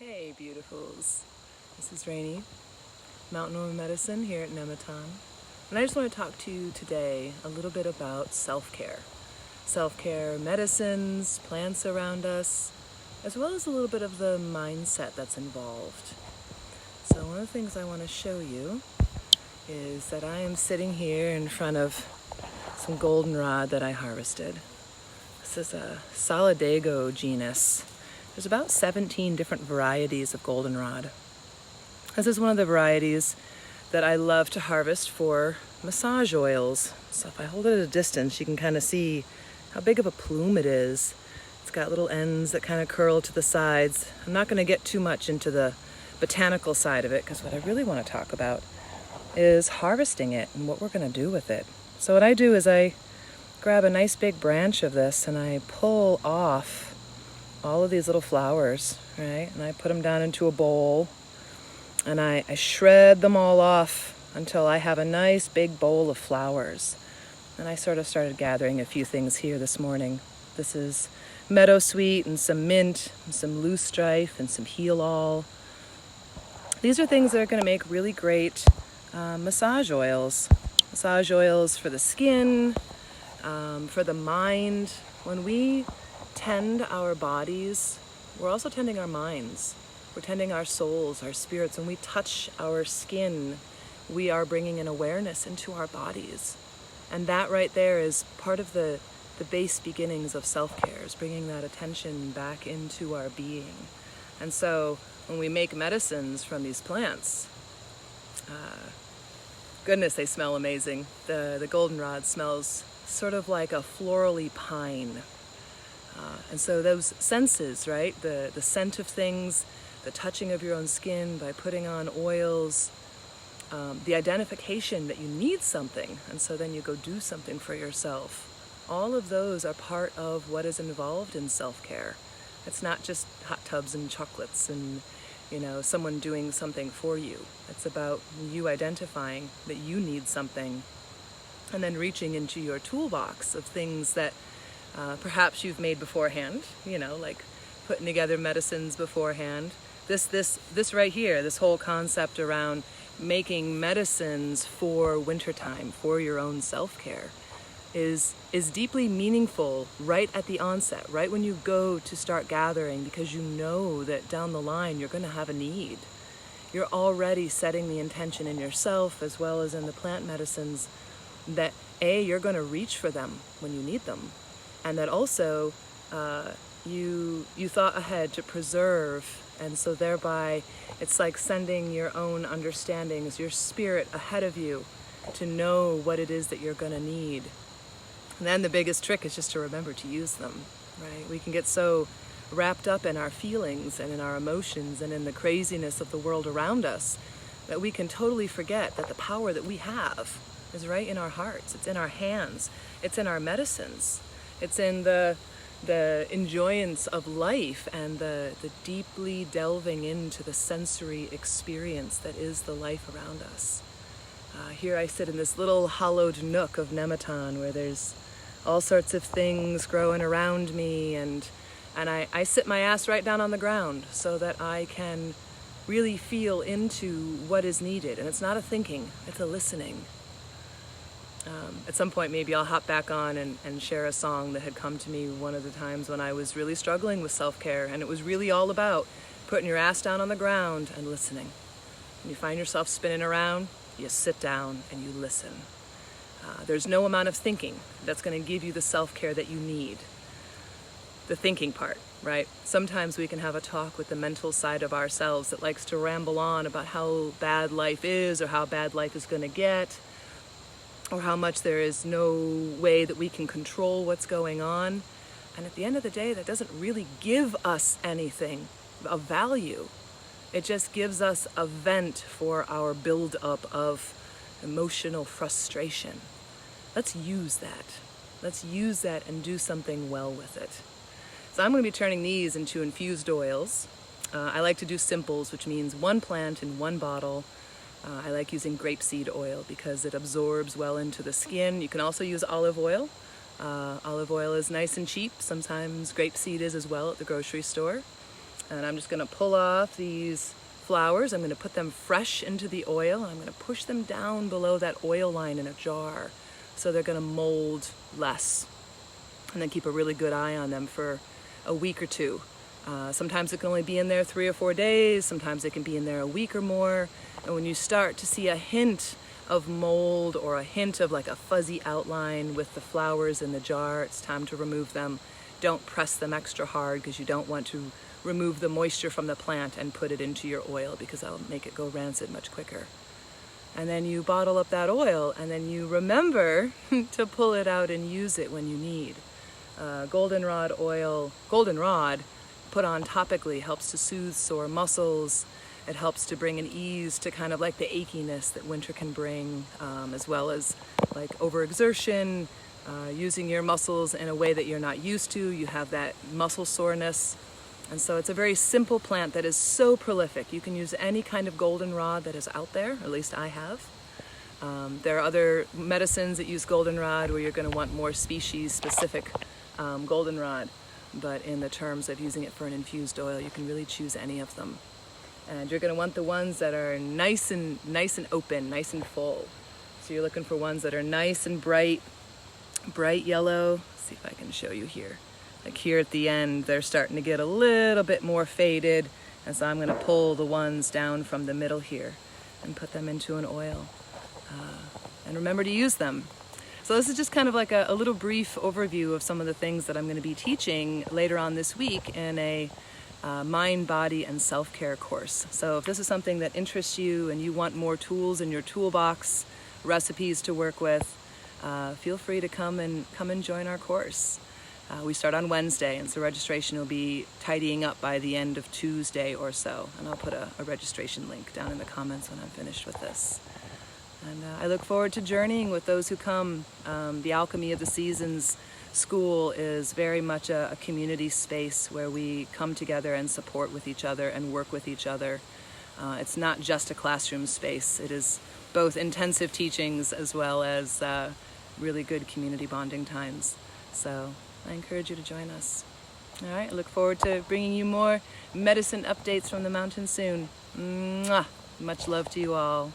Hey beautifuls, this is Rainey, Mountain Woman Medicine here at Nematon, and I just want to talk to you today a little bit about self-care. Self-care medicines, plants around us, as well as a little bit of the mindset that's involved. So one of the things I want to show you is that I am sitting here in front of some goldenrod that I harvested. This is a Solidago genus. There's about 17 different varieties of goldenrod. This is one of the varieties that I love to harvest for massage oils. So if I hold it at a distance, you can kind of see how big of a plume it is. It's got little ends that kind of curl to the sides. I'm not going to get too much into the botanical side of it because what I really want to talk about is harvesting it and what we're going to do with it. So what I do is I grab a nice big branch of this and I pull off all of these little flowers, right? And I put them down into a bowl and I shred them all off until I have a nice big bowl of flowers. And I sort of started gathering a few things here this morning. This is meadowsweet and some mint and some loosestrife and some heal-all. These are things that are going to make really great massage oils. Massage oils for the skin, for the mind. When we tend our bodies, we're also tending our minds. We're tending our souls, our spirits. When we touch our skin, we are bringing an awareness into our bodies. And that right there is part of the base beginnings of self-care, is bringing that attention back into our being. And so when we make medicines from these plants, goodness, they smell amazing. The goldenrod smells sort of like a florally pine. And so those senses, right? The scent of things, the touching of your own skin by putting on oils, the identification that you need something, and so then you go do something for yourself. All of those are part of what is involved in self-care. It's not just hot tubs and chocolates and, someone doing something for you. It's about you identifying that you need something and then reaching into your toolbox of things that perhaps you've made beforehand, like putting together medicines beforehand. This right here, this whole concept around making medicines for wintertime, for your own self-care, is deeply meaningful right at the onset, right when you go to start gathering, because you know that down the line you're going to have a need. You're already setting the intention in yourself as well as in the plant medicines that you're going to reach for them when you need them. And that also you thought ahead to preserve, and so thereby it's like sending your own understandings, your spirit ahead of you to know what it is that you're going to need. And then the biggest trick is just to remember to use them, right? We can get so wrapped up in our feelings and in our emotions and in the craziness of the world around us that we can totally forget that the power that we have is right in our hearts. It's in our hands. It's in our medicines. It's in the enjoyance of life and the deeply delving into the sensory experience that is the life around us. Here I sit in this little hollowed nook of Nematon where there's all sorts of things growing around me, and I sit my ass right down on the ground so that I can really feel into what is needed. And it's not a thinking, it's a listening. At some point, maybe I'll hop back on and share a song that had come to me one of the times when I was really struggling with self-care, and it was really all about putting your ass down on the ground and listening. When you find yourself spinning around, you sit down and you listen. There's no amount of thinking that's going to give you the self-care that you need. The thinking part, right? Sometimes we can have a talk with the mental side of ourselves that likes to ramble on about how bad life is or how bad life is going to get, or how much there is no way that we can control what's going on. And at the end of the day, that doesn't really give us anything of value. It just gives us a vent for our buildup of emotional frustration. Let's use that. Let's use that and do something well with it. So I'm going to be turning these into infused oils. I like to do simples, which means one plant in one bottle. I like using grapeseed oil because it absorbs well into the skin. You can also use olive oil. Olive oil is nice and cheap. Sometimes grapeseed is as well at the grocery store. And I'm just gonna pull off these flowers. I'm gonna put them fresh into the oil. I'm gonna push them down below that oil line in a jar so they're gonna mold less. And then keep a really good eye on them for a week or two. Sometimes it can only be in there 3 or 4 days. Sometimes it can be in there a week or more. And when you start to see a hint of mold or a hint of like a fuzzy outline with the flowers in the jar, it's time to remove them. Don't press them extra hard because you don't want to remove the moisture from the plant and put it into your oil because that'll make it go rancid much quicker. And then you bottle up that oil and then you remember to pull it out and use it when you need. Goldenrod oil, goldenrod put on topically helps to soothe sore muscles. It helps to bring an ease to kind of like the achiness that winter can bring, as well as like overexertion, using your muscles in a way that you're not used to. You have that muscle soreness. And so it's a very simple plant that is so prolific. You can use any kind of goldenrod that is out there, at least I have. There are other medicines that use goldenrod where you're going to want more species-specific goldenrod. But in the terms of using it for an infused oil, you can really choose any of them. And you're going to want the ones that are nice and open, nice and full. So you're looking for ones that are nice and bright yellow. Let's see if I can show you here. Like here at the end, they're starting to get a little bit more faded. And so I'm going to pull the ones down from the middle here and put them into an oil. And remember to use them. So this is just kind of like a little brief overview of some of the things that I'm going to be teaching later on this week in a mind, body, and self-care course. So if this is something that interests you and you want more tools in your toolbox, recipes to work with, feel free to come and join our course. We start on Wednesday, and so registration will be tidying up by the end of Tuesday or so. And I'll put a registration link down in the comments when I'm finished with this. And I look forward to journeying with those who come. The Alchemy of the Seasons School is very much a community space where we come together and support with each other and work with each other. It's not just a classroom space. It is both intensive teachings as well as really good community bonding times. So I encourage you to join us. All right, I look forward to bringing you more medicine updates from the mountain soon. Mwah! Much love to you all.